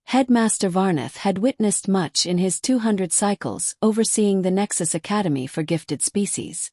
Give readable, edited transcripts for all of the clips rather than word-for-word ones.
Headmaster Varnath had witnessed much in his 200 cycles overseeing the Nexus Academy for Gifted Species.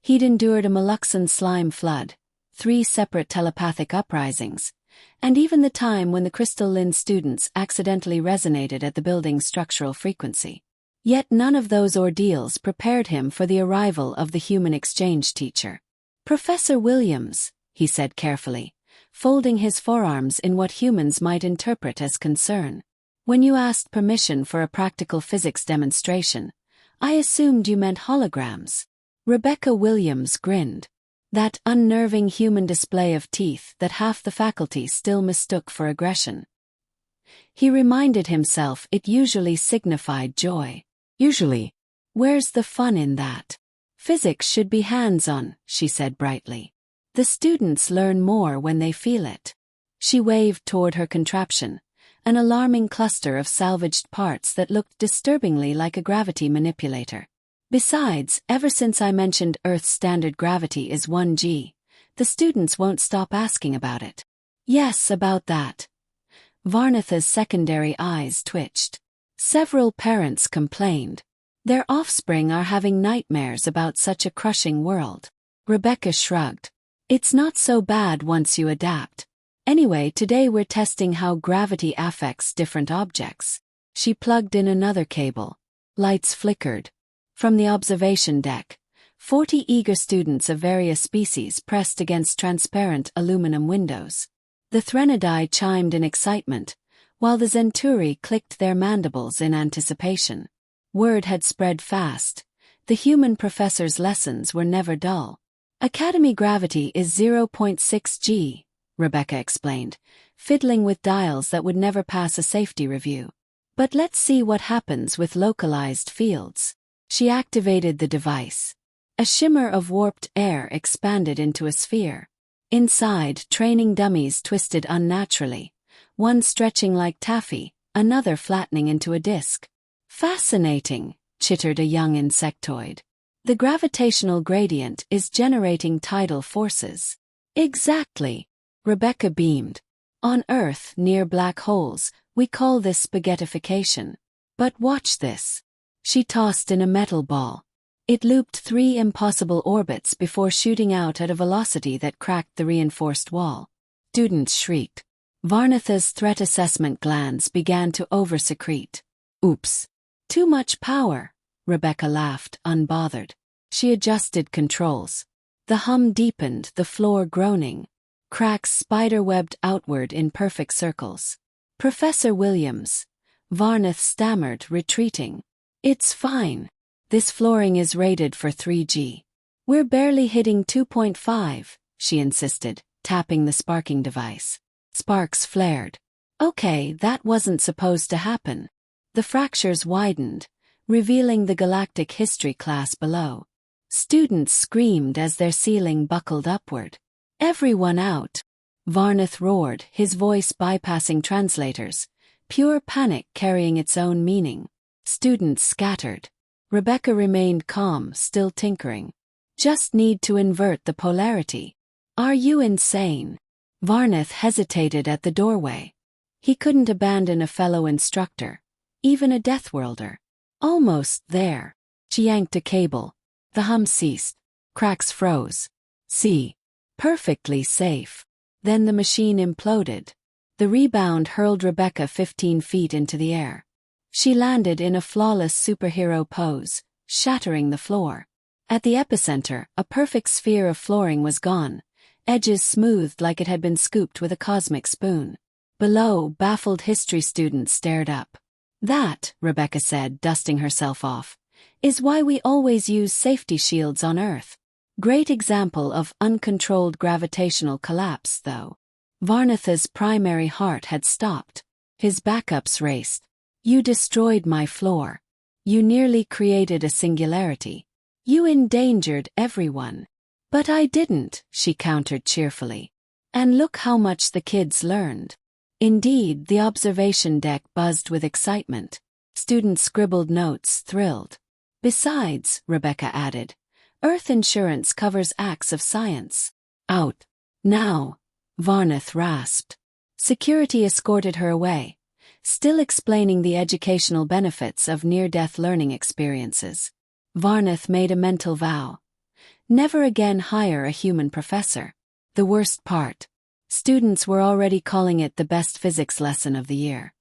He'd endured a Moluxan slime flood, 3 separate telepathic uprisings, and even the time when the crystalline students accidentally resonated at the building's structural frequency. Yet none of those ordeals prepared him for the arrival of the human exchange teacher. "Professor Williams," he said carefully, folding his forearms in what humans might interpret as concern. "When you asked permission for a practical physics demonstration, I assumed you meant holograms." Rebecca Williams grinned. That unnerving human display of teeth that half the faculty still mistook for aggression. He reminded himself it usually signified joy. Usually. Where's the fun in that? Physics should be hands-on, she said brightly. The students learn more when they feel it. She waved toward her contraption, an alarming cluster of salvaged parts that looked disturbingly like a gravity manipulator. Besides, ever since I mentioned Earth's standard gravity is 1g, the students won't stop asking about it. Yes, about that. Varnath's secondary eyes twitched. Several parents complained. Their offspring are having nightmares about such a crushing world. Rebecca shrugged. It's not so bad once you adapt. Anyway, today we're testing how gravity affects different objects. She plugged in another cable. Lights flickered. From the observation deck, 40 eager students of various species pressed against transparent aluminum windows. The Threnodidae chimed in excitement, while the Zenturi clicked their mandibles in anticipation. Word had spread fast. The human professor's lessons were never dull. Academy gravity is 0.6 g, Rebecca explained, fiddling with dials that would never pass a safety review. But let's see what happens with localized fields. She activated the device. A shimmer of warped air expanded into a sphere. Inside, training dummies twisted unnaturally, one stretching like taffy, another flattening into a disc. Fascinating, chittered a young insectoid. The gravitational gradient is generating tidal forces. Exactly, Rebecca beamed. On Earth, near black holes, we call this spaghettification. But watch this. She tossed in a metal ball. It looped 3 impossible orbits before shooting out at a velocity that cracked the reinforced wall. Students shrieked. Varnath's threat assessment glands began to oversecrete. Oops. Too much power, Rebecca laughed, unbothered. She adjusted controls. The hum deepened, the floor groaning. Cracks spider-webbed outward in perfect circles. "Professor Williams," Varnath stammered, retreating. "It's fine. This flooring is rated for 3G. We're barely hitting 2.5, she insisted, tapping the sparking device. Sparks flared. Okay, that wasn't supposed to happen. The fractures widened, revealing the galactic history class below. Students screamed as their ceiling buckled upward. "Everyone out!" Varnath roared, his voice bypassing translators, pure panic carrying its own meaning. Students scattered. Rebecca remained calm, still tinkering. "Just need to invert the polarity." "Are you insane?" Varnath hesitated at the doorway. He couldn't abandon a fellow instructor, even a Deathworlder. Almost there. She yanked a cable. The hum ceased. Cracks froze. See. Perfectly safe. Then the machine imploded. The rebound hurled Rebecca 15 feet into the air. She landed in a flawless superhero pose, shattering the floor. At the epicenter, a perfect sphere of flooring was gone, edges smoothed like it had been scooped with a cosmic spoon. Below, baffled history students stared up. "That," Rebecca said, dusting herself off, "is why we always use safety shields on Earth. Great example of uncontrolled gravitational collapse, though." Varnath's primary heart had stopped. His backups raced. "You destroyed my floor. You nearly created a singularity. You endangered everyone." "But I didn't," she countered cheerfully. "And look how much the kids learned." Indeed, the observation deck buzzed with excitement. Students scribbled notes, thrilled. "Besides," Rebecca added, "Earth insurance covers acts of science." "Out. Now," Varnath rasped. Security escorted her away, still explaining the educational benefits of near-death learning experiences. Varnath made a mental vow. Never again hire a human professor. The worst part. Students were already calling it the best physics lesson of the year.